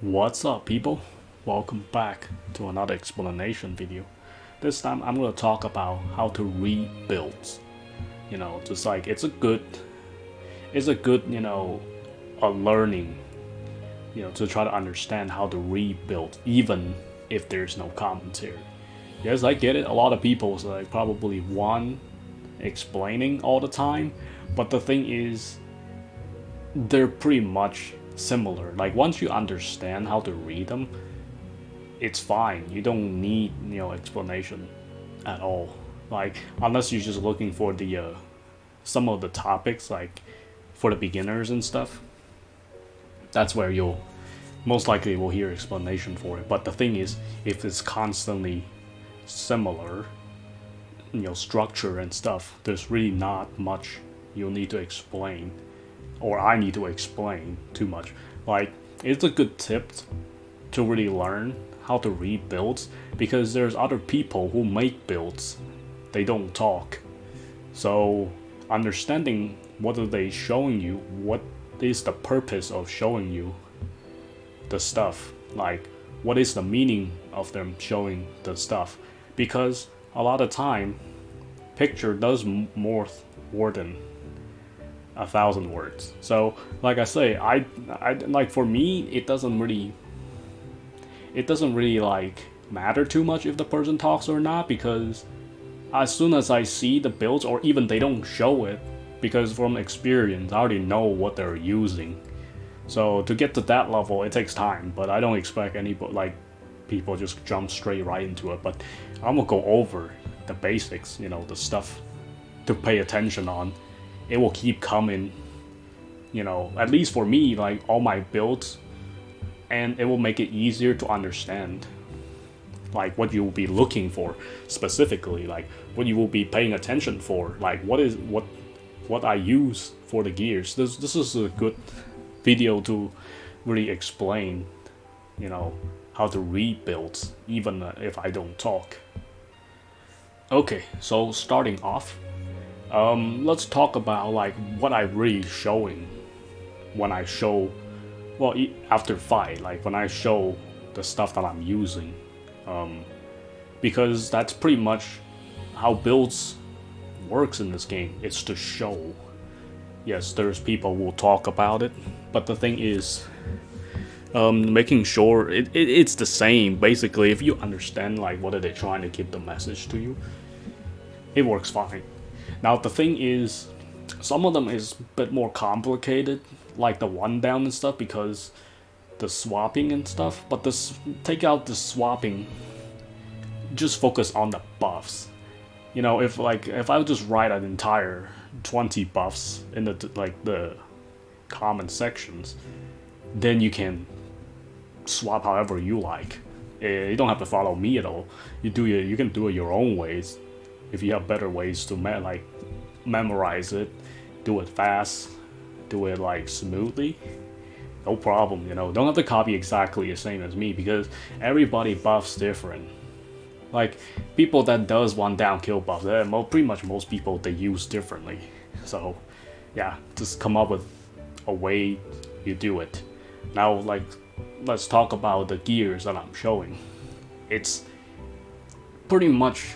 What's up, people? Welcome back to another explanation video. This time I'm going to talk about how to read builds. Just like it's a good, a learning, to try to understand how to read builds even if there's no commentary. Yes, I get it. A lot of people like probably want explaining all the time, but the thing is they're pretty much similar. Like once you understand how to read them, it's fine. You don't need explanation at all. Like unless you're just looking for the some of the topics like for the beginners and stuff. That's where you'll most likely will hear explanation for it. But the thing is, if it's constantly similar, structure and stuff, there's really not much you'll need to explain or I need to explain too much. Like, it's a good tip to really learn how to read builds because there's other people who make builds. They don't talk. So, understanding what are they showing you, what is the purpose of showing you the stuff, like what is the meaning of them showing the stuff, because a lot of time picture does more than 1,000 words. So like I say, I like, for me it doesn't really like matter too much if the person talks or not, because as soon as I see the builds, or even they don't show it, because from experience I already know what they're using. So to get to that level it takes time, but I don't expect any like people just jump straight right into it. But I'm gonna go over the basics, the stuff to pay attention on. It will keep coming, at least for me, like all my builds, and it will make it easier to understand like what you will be looking for specifically, like what you will be paying attention for, like what I use for the gears. This is a good video to really explain, how to read builds even if I don't talk. Okay, so starting off, let's talk about like what I'm really showing when I show, well, after fight, like when I show the stuff that I'm using, because that's pretty much how builds works in this game. It's to show. Yes, there's people who will talk about it, but the thing is, making sure it's the same. Basically, if you understand like what are they trying to give the message to you, it works fine. Now the thing is, some of them is a bit more complicated, like the one down and stuff, because the swapping and stuff. But this, take out the swapping, just focus on the buffs. If I would just write an entire 20 buffs in the common sections, then you can swap however you like. You don't have to follow me at all. You can do it your own ways. If you have better ways to memorize it, do it fast, do it like smoothly, no problem. Don't have to copy exactly the same as me, because everybody buffs different. Like people that does one down kill buff, pretty much most people they use differently. So yeah, just come up with a way you do it. Now like let's talk about the gears that I'm showing. It's pretty much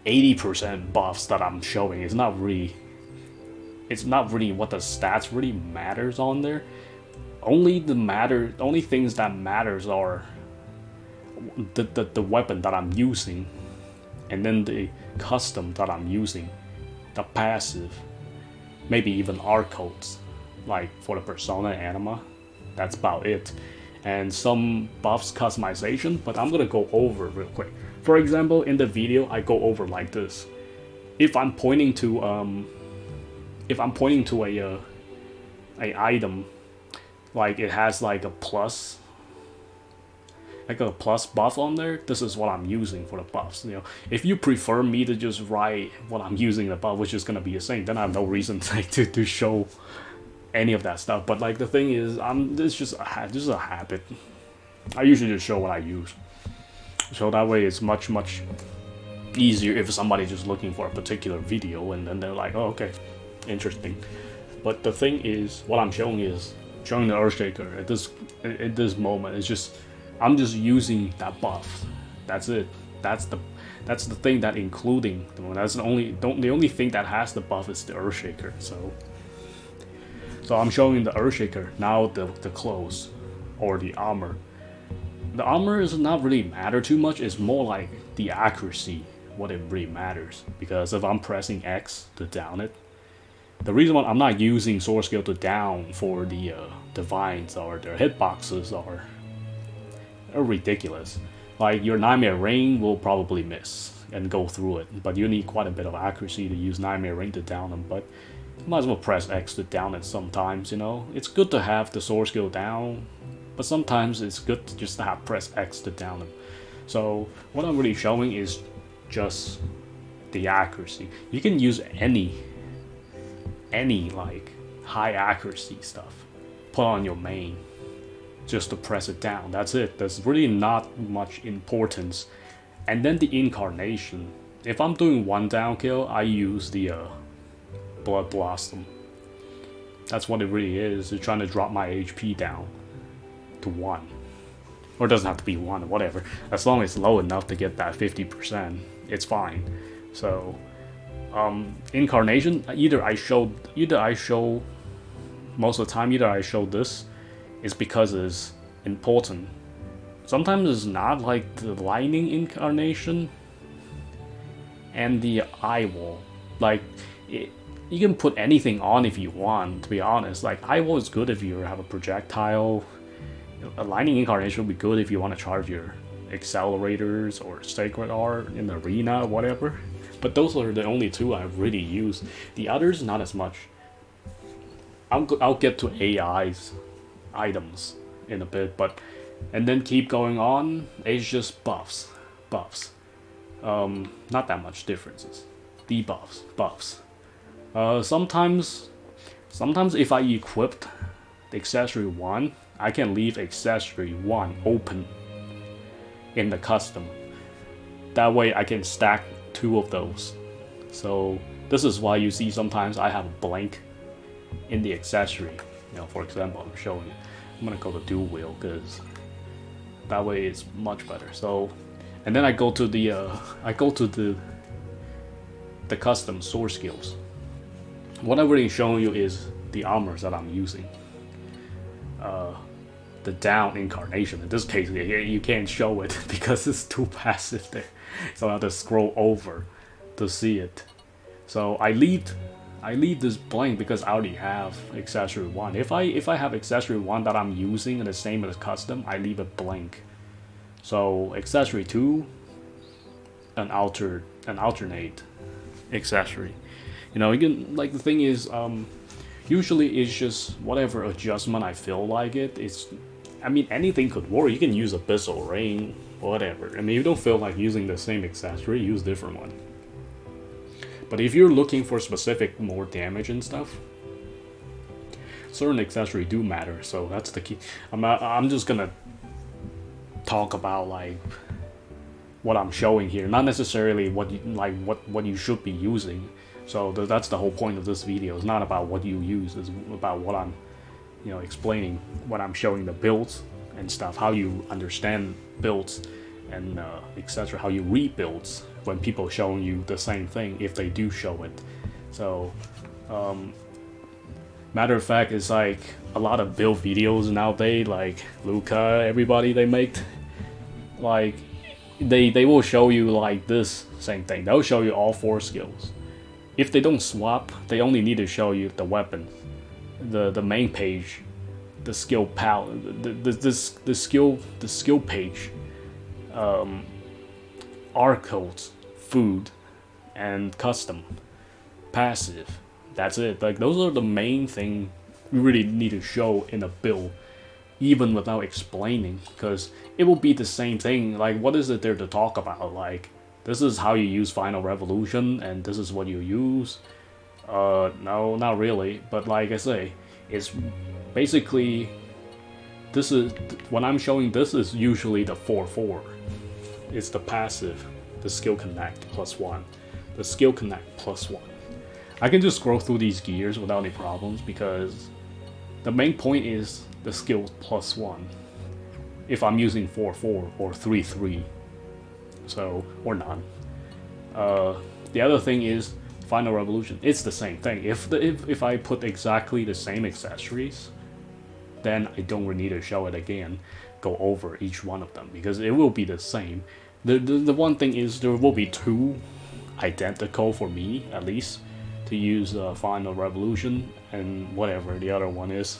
80% buffs that I'm showing. It's not really what the stats really matters on there. Only things that matters are the weapon that I'm using, and then the custom that I'm using, the passive, maybe even art codes, like for the persona and anima. That's about it. And some buffs customization, but I'm gonna go over real quick. For example, in the video I go over like this. If I'm pointing to a item, like it has like a plus buff on there, this is what I'm using for the buffs. If you prefer me to just write what I'm using the buff, which is gonna be the same, then I have no reason to show any of that stuff. But like the thing is, this is just a habit. I usually just show what I use, so that way it's much easier if somebody's just looking for a particular video and then they're like, oh okay, interesting. But the thing is, what I'm showing is showing the Earthshaker at this moment. It's just I'm just using that buff. That's it. That's the thing that including that's the only thing that has the buff is the Earthshaker. So I'm showing the Earthshaker now. The clothes or the armor. The armor does not really matter too much. It's more like the accuracy what it really matters, because if I'm pressing X to down it, the reason why I'm not using sword skill to down for the divines or their hitboxes are ridiculous. Like your Nightmare Rain will probably miss and go through it, but you need quite a bit of accuracy to use Nightmare Rain to down them. But you might as well press X to down it sometimes. You know, it's good to have the sword skill down, but sometimes it's good to just have press X to down them. So what I'm really showing is just the accuracy. You can use any like high accuracy stuff, put on your main just to press it down. That's it. There's really not much importance. And then the Incarnation. If I'm doing one down kill, I use the Blood Blossom. That's what it really is. It's trying to drop my HP down to 1. Or it doesn't have to be 1, whatever. As long as it's low enough to get that 50%, it's fine. So Incarnation, either I show most of the time, either I show this is because it's important. Sometimes it's not, like the Lightning Incarnation and the Eye Wall. Like you can put anything on if you want, to be honest. Like Eye Wall is good if you have a projectile. A Lightning Incarnation would be good if you want to charge your accelerators or Sacred Art in the arena or whatever. But those are the only two I've really used. The others, not as much. I'll get to AI's items in a bit, and then keep going on. It's just buffs. Not that much differences. Debuffs, buffs. Sometimes if I equipped the accessory 1, I can leave accessory 1 open in the custom. That way I can stack 2 of those. So this is why you see sometimes I have a blank in the accessory. You know, for example, I'm showing you. I'm gonna go to dual wheel because that way it's much better. So, and then I go to the custom sword skills. What I'm really showing you is the armors that I'm using. The down Incarnation. In this case, you can't show it because it's too passive there. So I have to scroll over to see it. So I leave this blank because I already have accessory 1. If I have accessory 1 that I'm using and the same as custom, I leave it blank. So accessory 2, an alternate accessory. You know, you can, like, the thing is, usually it's just whatever adjustment I feel like it. I mean, anything could work. You can use Abyssal Rain, whatever. I mean, if you don't feel like using the same accessory, use different one. But if you're looking for specific more damage and stuff, certain accessories do matter. So that's the key. I'm just gonna talk about like what I'm showing here, not necessarily what you should be using. So that's the whole point of this video. It's not about what you use. It's about what I'm, explaining, what I'm showing, the builds and stuff, how you understand builds and etc. How you read builds when people showing you the same thing, if they do show it. So matter of fact, it's like a lot of build videos nowadays, like Luca, everybody they make, like they will show you like this same thing. They'll show you all 4 skills. If they don't swap, they only need to show you the weapon, the main page, the skill palette, the skill page, art codes, food, and custom, passive. That's it. Like, those are the main thing you really need to show in a build, even without explaining, because it will be the same thing. Like, what is it there to talk about? Like, this is how you use Final Revolution, and this is what you use. No, not really. But like I say, it's basically, this is, when I'm showing this is usually the 4-4. It's the passive, the skill connect +1, the skill connect +1. I can just scroll through these gears without any problems because The main point is the skill +1. If I'm using 4-4 or 3-3, so or none. The other thing is Final Revolution. It's the same thing. If I put exactly the same accessories, then I don't really need to show it again, go over each one of them, because it will be the same. The one thing is there will be two identical for me, at least, to use Final Revolution and whatever the other one is.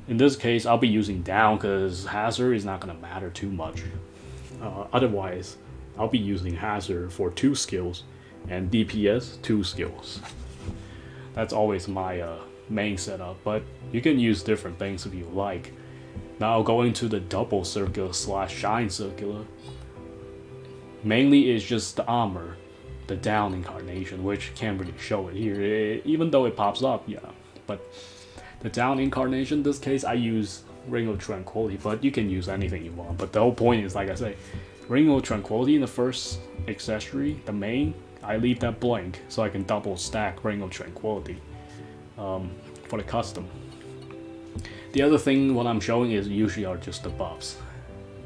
In this case, I'll be using down because hazard is not going to matter too much. Otherwise, I'll be using hazard for 2 skills and DPS 2 skills. That's always my main setup, but you can use different things if you like. Now going to the double circular / shine circular, mainly it's just the armor, the down incarnation, which can't really show it here, even though it pops up, yeah. But the down incarnation, in this case, I use Ring of Tranquility, but you can use anything you want. But the whole point is, like I say, Ring of Tranquility in the first accessory, the main, I leave that blank so I can double stack Ring of Tranquility for the custom. The other thing what I'm showing is usually are just the buffs.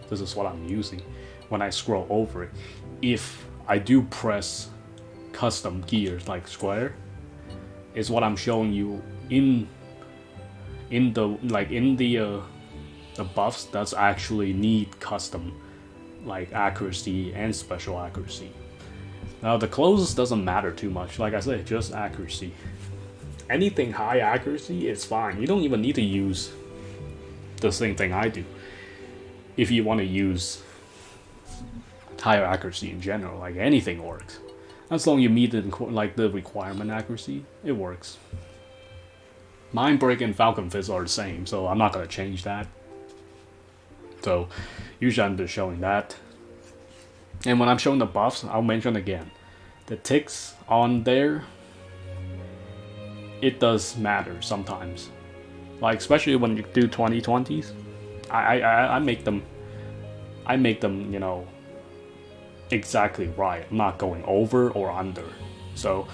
This is what I'm using when I scroll over it. If I do press custom gears like square, is what I'm showing you in the buffs that's actually need custom, like accuracy and special accuracy. Now the clothes doesn't matter too much, like I said, just accuracy. Anything high accuracy is fine. You don't even need to use the same thing I do. If you want to use higher accuracy in general, like anything works. As long as you meet the requirement accuracy, it works. Mind Break and Falcon Fist are the same, so I'm not going to change that. So usually I'm just showing that. And when I'm showing the buffs, I'll mention again, the ticks on there, it does matter sometimes. Like especially when you do 2020s, I make them, you know, exactly right. I'm not going over or under. So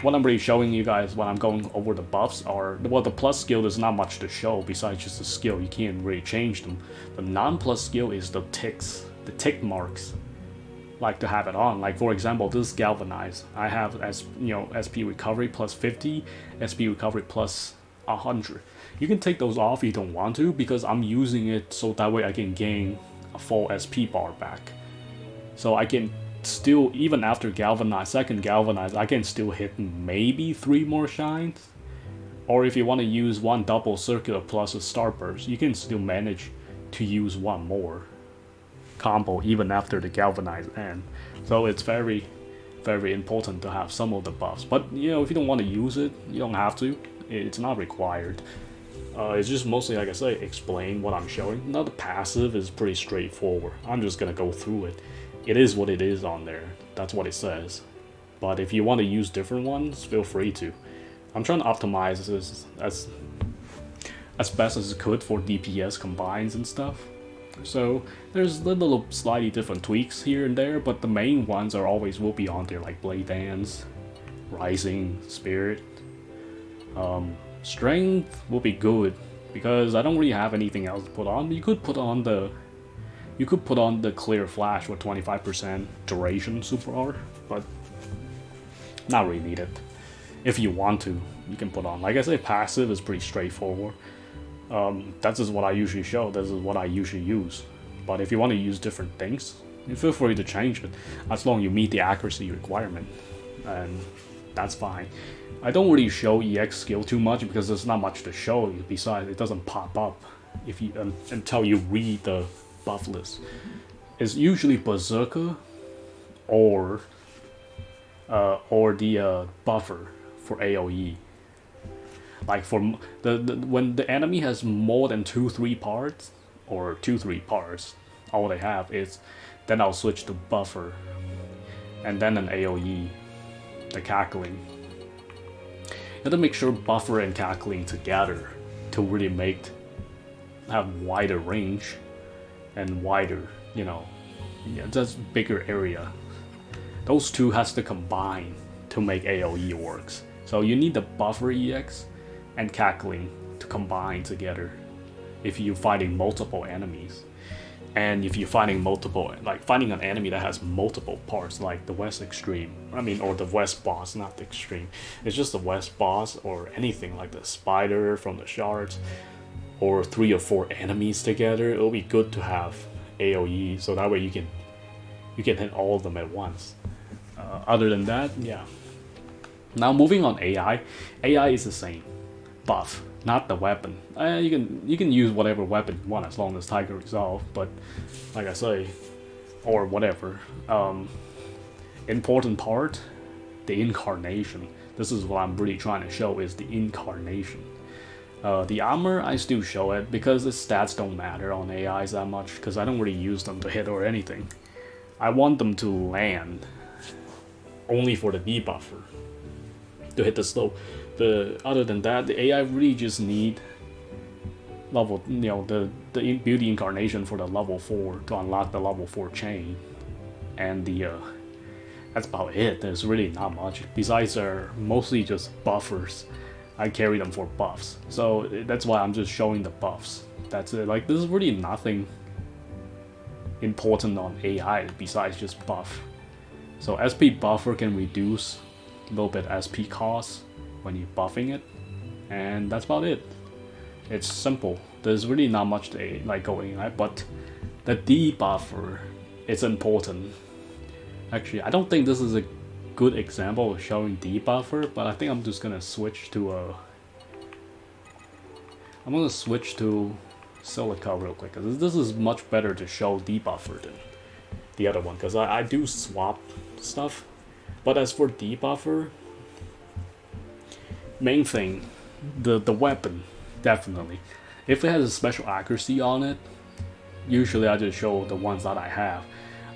what I'm really showing you guys when I'm going over the buffs are, well, the plus skill, there's not much to show besides just the skill. You can't really change them. The non-plus skill is the ticks, the tick marks. Like to have it on. Like for example, this galvanize. I have as SP recovery plus 50, SP recovery plus 100. You can take those off if you don't want to, because I'm using it so that way I can gain a full SP bar back. So I can still, even after galvanize, second galvanize, I can still hit maybe 3 more shines. Or if you want to use 1 double circular plus a starburst, you can still manage to use 1 more combo even after the galvanize end. So it's very, very important to have some of the buffs. But you know, if you don't want to use it, you don't have to. It's not required. It's just mostly, like I say, explain what I'm showing. Now the passive is pretty straightforward. I'm just gonna go through it. It is what it is on there. That's what it says. But if you want to use different ones, feel free to. I'm trying to optimize this as best as I could for DPS combines and stuff. So there's little slightly different tweaks here and there, but the main ones are always will be on there, like Blade Dance, Rising, Spirit. Strength will be good because I don't really have anything else to put on. You could put on the Clear Flash with 25% duration super art, but not really needed. If you want to, you can put on. Like I say, passive is pretty straightforward. That is what I usually show. This is what I usually use. But if you want to use different things, you feel free to change it, as long as you meet the accuracy requirement, and that's fine. I don't really show EX skill too much because there's not much to show. Besides, it doesn't pop up if you until you read the buff list. It's usually Berserker or the buffer for AoE. Like for when the enemy has more than 2-3 parts, or 2-3 parts, all they have is, then I'll switch to buffer, and then an AoE, the cackling. You have to make sure buffer and cackling together to really have wider range and wider, just bigger area. Those two has to combine to make AoE works. So you need the buffer EX and cackling both combined together if you're fighting multiple enemies. And if you're fighting multiple, like finding an enemy that has multiple parts, like the West Extreme, or the West boss, not the Extreme. It's just the West boss, or anything like the spider from the shards, or 3 or 4 enemies together. It'll be good to have AOE, so that way you can hit all of them at once. Other than that, yeah. Now moving on AI. AI is the same, buff, not the weapon. You can use whatever weapon you want as long as Tiger Resolve, but like I say, or whatever. Important part, the Incarnation. This is what I'm really trying to show, is the Incarnation. The armor, I still show it because its stats don't matter on AIs that much, because I don't really use them to hit or anything. I want them to land only for the debuffer, to hit the slow. Other than that, the AI really just need level, the beauty incarnation for the level 4 to unlock the level 4 chain, and that's about it. There's really not much. Besides, they're mostly just buffers. I carry them for buffs, so that's why I'm just showing the buffs. That's it. Like, there's really nothing important on AI besides just buff. So SP buffer can reduce a little bit SP cost when you're buffing it, and that's about it. It's simple. There's really not much to like going on, but the debuffer is important. Actually, I don't think this is a good example of showing debuffer, but I think I'm just gonna switch to Silica real quick, because this is much better to show debuffer than the other one, because I do swap stuff. But as for debuffer, main thing, the weapon, definitely. If it has a special accuracy on it, usually I just show the ones that I have.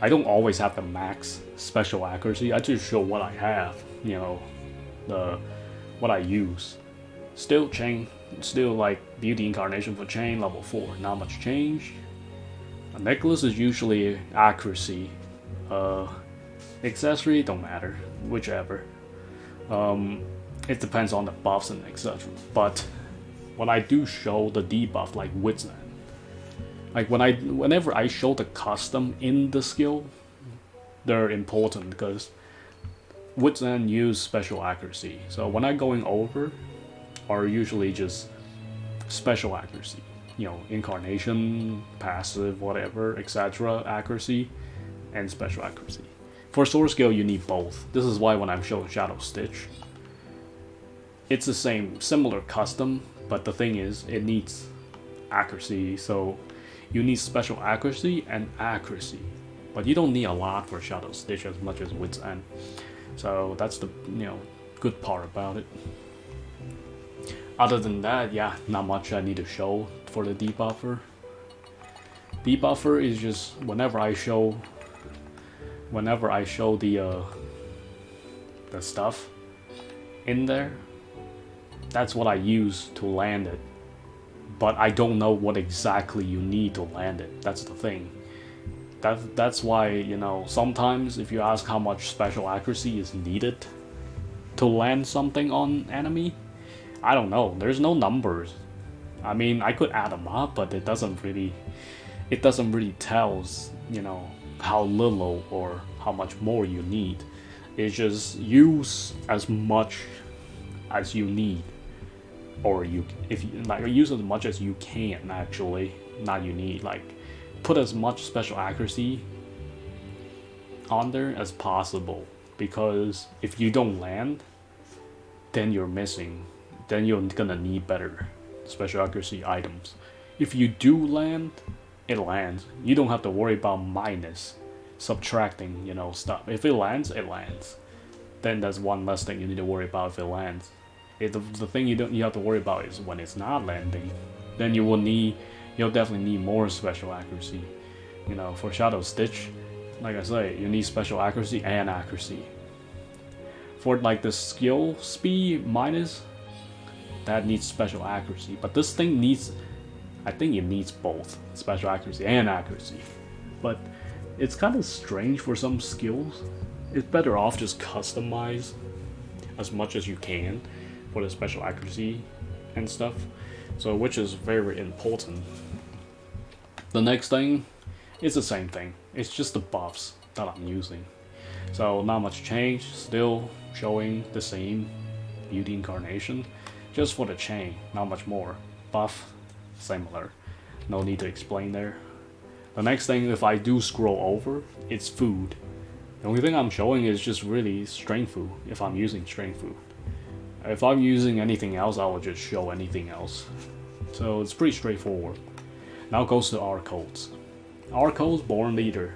I don't always have the max special accuracy. I just show what I have, what I use. Still chain, still like beauty incarnation for chain level 4, not much change. A necklace is usually accuracy. Accessory don't matter, whichever. It depends on the buffs and etc. But when I do show the debuff, like Wits End, like whenever I show the custom in the skill, they're important because Wits End use special accuracy. So when I'm going over, are usually just special accuracy. Incarnation, passive, whatever, etc. accuracy, and special accuracy. For sword skill, you need both. This is why when I'm showing Shadow Stitch, it's the similar custom, but the thing is, it needs accuracy, so you need special accuracy and accuracy. But you don't need a lot for Shadow Stitch as much as Wits End. So that's the good part about it. Other than that, yeah, not much I need to show for the debuffer. Debuffer is just whenever I show the stuff in there, that's what I use to land it. But I don't know what exactly you need to land it. That's the thing. That's why, sometimes if you ask how much special accuracy is needed to land something on enemy, I don't know. There's no numbers. I mean, I could add them up, but it doesn't really tell, how little or how much more you need. It's just use as much as you need, or use as much as you can, actually, not you need. Like, put as much special accuracy on there as possible, because if you don't land, then you're missing. Then you're gonna need better special accuracy items. If you do land, it lands. You don't have to worry about minus, subtracting, stuff. If it lands, it lands. Then that's one less thing you need to worry about if it lands. The thing you have to worry about is when it's not landing. Then you'll definitely need more special accuracy. For Shadow Stitch, like I say, you need special accuracy and accuracy. For like the skill speed minus, that needs special accuracy. But this thing I think it needs both special accuracy and accuracy. But it's kind of strange for some skills. It's better off just customize as much as you can for the special accuracy and stuff. so which is very important. The next thing is the same thing. It's just the buffs that I'm using. So not much change, still showing the same beauty incarnation. Just for the chain, not much more. Buff, similar. No need to explain there. The next thing, if I do scroll over, it's food. The only thing I'm showing is just really strength food, if I'm using strength food. If I'm using anything else, I will just show anything else. So it's pretty straightforward. Now goes to our codes. Our codes, Born Leader.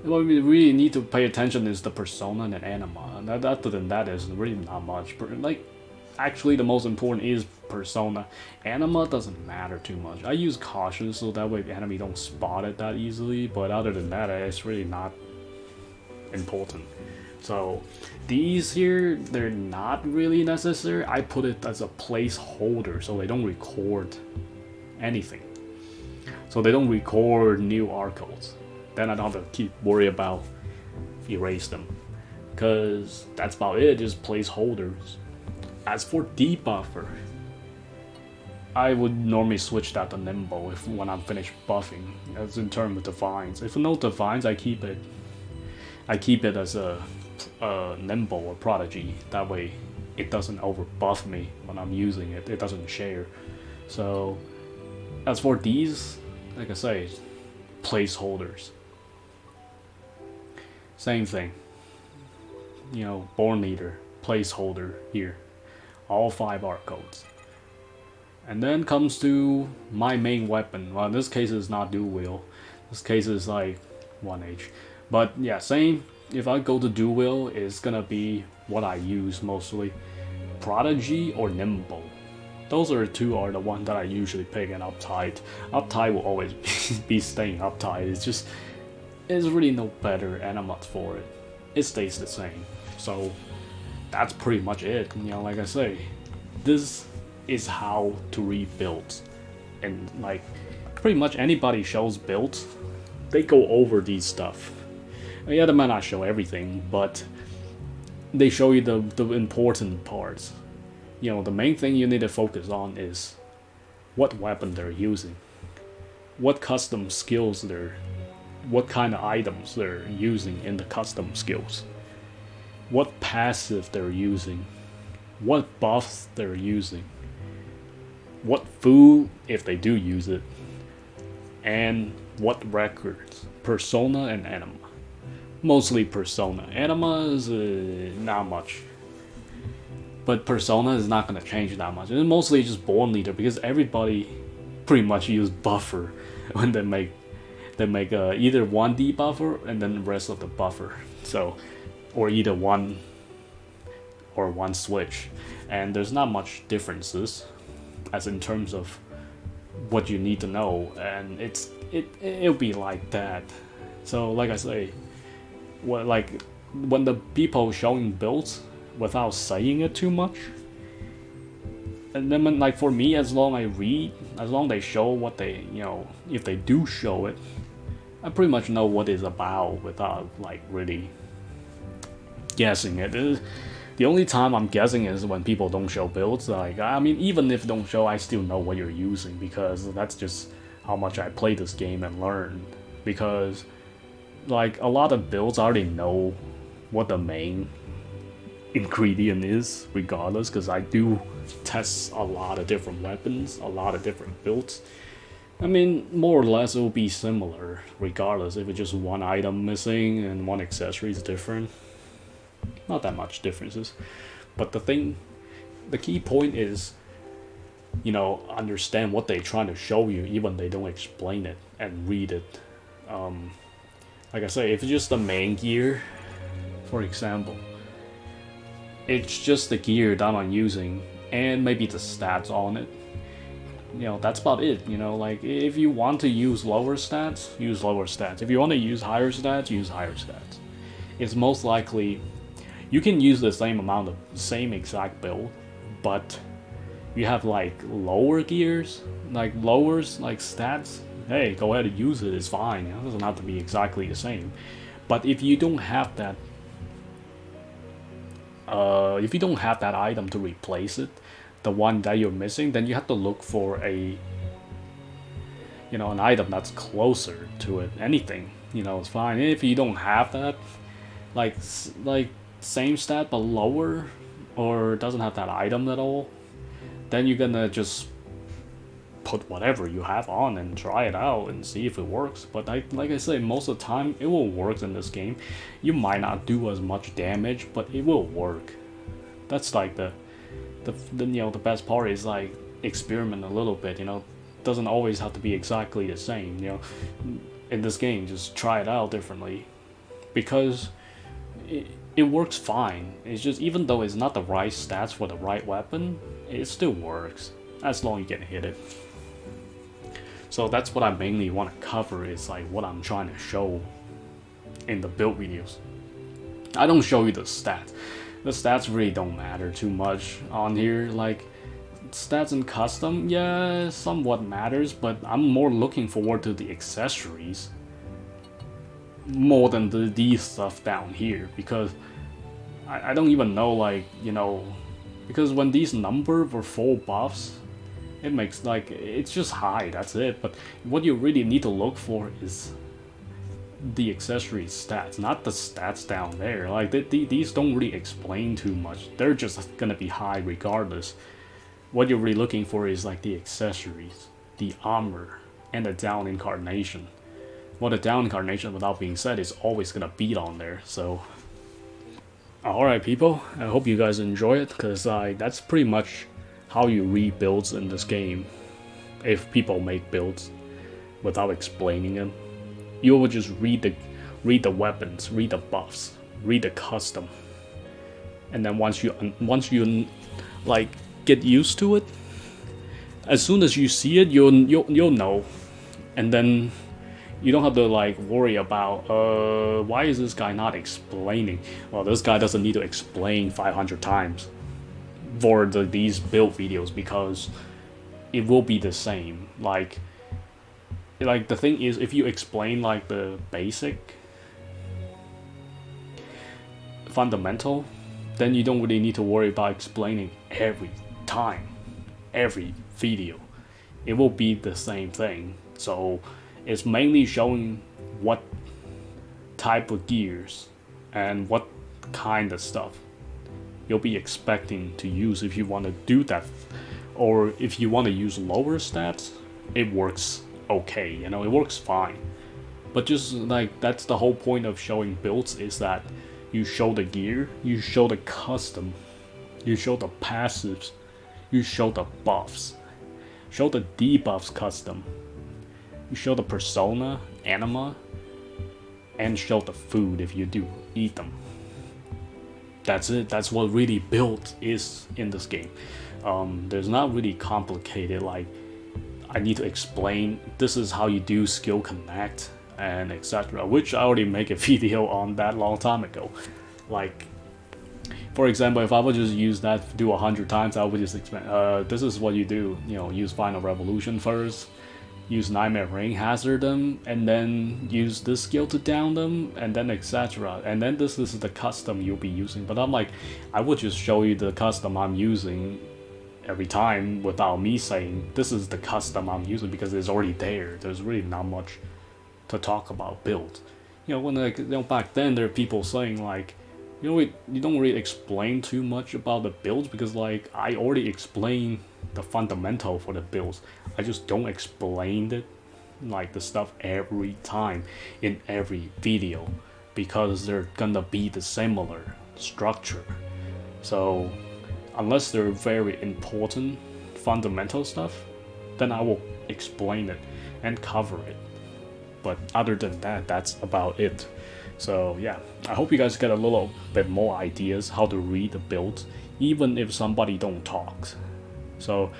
What we really need to pay attention is the persona and anima. And other than that is really not much. Like, actually the most important is persona. Anima doesn't matter too much. I use caution so that way the enemy don't spot it that easily, but other than that, it's really not important. So these here, they're not really necessary. I put it as a placeholder so they don't record anything. So they don't record new R codes. Then I don't have to keep worry about erase them. Cause that's about it, just placeholders. As for debuffer, I would normally switch that to nimble if when I'm finished buffing, as in terms of defines. If no defines, I keep it as a nimble or prodigy. That way, it doesn't over buff me when I'm using it. It doesn't share. So, as for these, like I say, placeholders. Same thing. You know, Born Leader, placeholder here. All 5 art codes. And then comes to my main weapon. Well, in this case it's not dual wield. This case is like 1H. But yeah, same. If I go to dual wield, it's gonna be what I use mostly. Prodigy or Nimble. Those are the the ones that I usually pick, and Uptight. Uptight will always be staying uptight. It's really no better animat for it. It stays the same. So that's pretty much it. You know, like I say, this is how to rebuild. And like pretty much anybody shows builds, they go over these stuff. Yeah, they might not show everything, but they show you the important parts. You know, the main thing you need to focus on is what weapon they're using, what custom skills what kind of items they're using in the custom skills, what passive they're using, what buffs they're using, what food if they do use it, and what records, persona and anima. Mostly persona. Anima is not much. But persona is not going to change that much. It's mostly just Born Leader because everybody pretty much use buffer when they make either one debuffer and then the rest of the buffer. So, or either one or one switch. And there's not much differences as in terms of what you need to know, and it'll be like that. So like I say, when the people showing builds without saying it too much, and then like for me, as long they show what they, you know, if they do show it, I pretty much know what it's about without like really guessing it. The only time I'm guessing is when people don't show builds. Like, I mean, even if don't show, I still know what you're using because that's just how much I play this game and learn. Because, like, a lot of builds I already know what the main ingredient is, regardless, because I do test a lot of different weapons, a lot of different builds. I mean, more or less it will be similar, regardless if it's just one item missing and one accessory is different. Not that much differences, but the key point is, you know, understand what they're trying to show you, even they don't explain it and read it. Like I say, if it's just the main gear, for example, it's just the gear that I'm using and maybe the stats on it. You know, that's about it. You know, like if you want to use lower stats, use lower stats. If you want to use higher stats, use higher stats. It's most likely you can use the same exact build, but you have like lower gears, like lowers, like stats. Hey, go ahead and use it. It's fine. It doesn't have to be exactly the same. But if you don't have that, item to replace it, the one that you're missing, then you have to look for a, an item that's closer to it. Anything, it's fine. If you don't have that, like same stat but lower, or doesn't have that item at all, then you're gonna just put whatever you have on and try it out and see if it works. But like I say, most of the time it will work in this game. You might not do as much damage, but it will work. That's like the best part is like experiment a little bit. Doesn't always have to be exactly the same. In this game, just try it out differently, because it works fine. It's just, even though it's not the right stats for the right weapon, it still works as long as you can hit it. So that's what I mainly want to cover, is like what I'm trying to show in the build videos. I don't show you the stats. The stats really don't matter too much on here. Like, stats and custom, yeah, somewhat matters, but I'm more looking forward to the accessories more than these stuff down here, because I don't even know, like, because when these number for full buffs, it makes, like, it's just high, that's it. But what you really need to look for is the accessory stats, not the stats down there. Like, these don't really explain too much. They're just gonna be high regardless. What you're really looking for is like the accessories, the armor, and the down incarnation. Well, the down incarnation, without being said, is always gonna beat on there. So, alright people, I hope you guys enjoy it, because that's pretty much how you read builds in this game. If people make builds without explaining them, you will just read the weapons, read the buffs, read the custom, and then once you like get used to it, as soon as you see it, you'll know, and then you don't have to like worry about why is this guy not explaining. Well, this guy doesn't need to explain 500 times for these build videos, because it will be the same. Like the thing is, if you explain like the basic fundamental, then you don't really need to worry about explaining every time, every video. It will be the same thing. So it's mainly showing what type of gears and what kind of stuff you'll be expecting to use if you want to do that. Or if you want to use lower stats, it works okay, it works fine. But just like, that's the whole point of showing builds, is that you show the gear, you show the custom, you show the passives, you show the buffs, show the debuffs custom, you show the persona, anima, and show the food if you do eat them. That's it. That's what really build is in this game. There's not really complicated, like, I need to explain this is how you do skill connect and etc., which I already make a video on that long time ago. Like, for example, if I would just use that, do 100 times, I would just explain, this is what you do, use Final Revolution first, use Nightmare Ring, hazard them, and then use this skill to down them, and then etc. And then this is the custom you'll be using. But I'm like, I would just show you the custom I'm using every time without me saying this is the custom I'm using, because it's already there. There's really not much to talk about build. When back then there are people saying like, you don't really explain too much about the builds, because like I already explained the fundamental for the builds. I just don't explain it like the stuff every time in every video, because they're gonna be the similar structure. So unless they're very important fundamental stuff, then I will explain it and cover it. But other than that, that's about it. So yeah, I hope you guys get a little bit more ideas how to read the builds, even if somebody don't talk. So,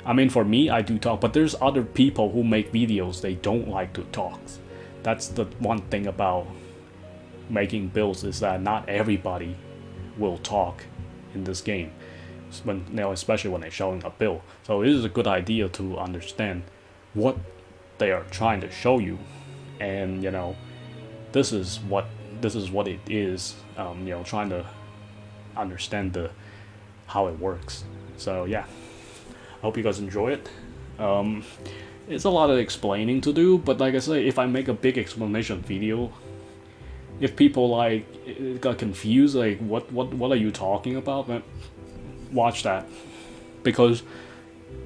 I mean, for me, I do talk, but there's other people who make videos, they don't like to talk. That's the one thing about making builds, is that not everybody will talk in this game, especially when they're showing a build. So it is a good idea to understand what they are trying to show you, and this is what it is. Trying to understand how it works. So yeah. Hope you guys enjoy it. It's a lot of explaining to do, but like I say, if I make a big explanation video, if people like got confused, like what are you talking about, then watch that, because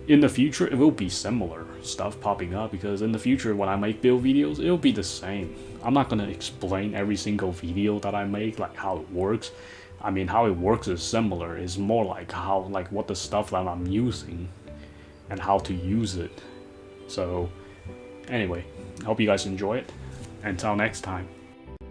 in the future it will be similar stuff popping up, because in the future when I make build videos, it'll be the same. I'm not gonna explain every single video that I make, like how it works. I mean, how it works is similar. It's more like how, like what the stuff that I'm using and how to use it. So anyway, hope you guys enjoy it. Until next time.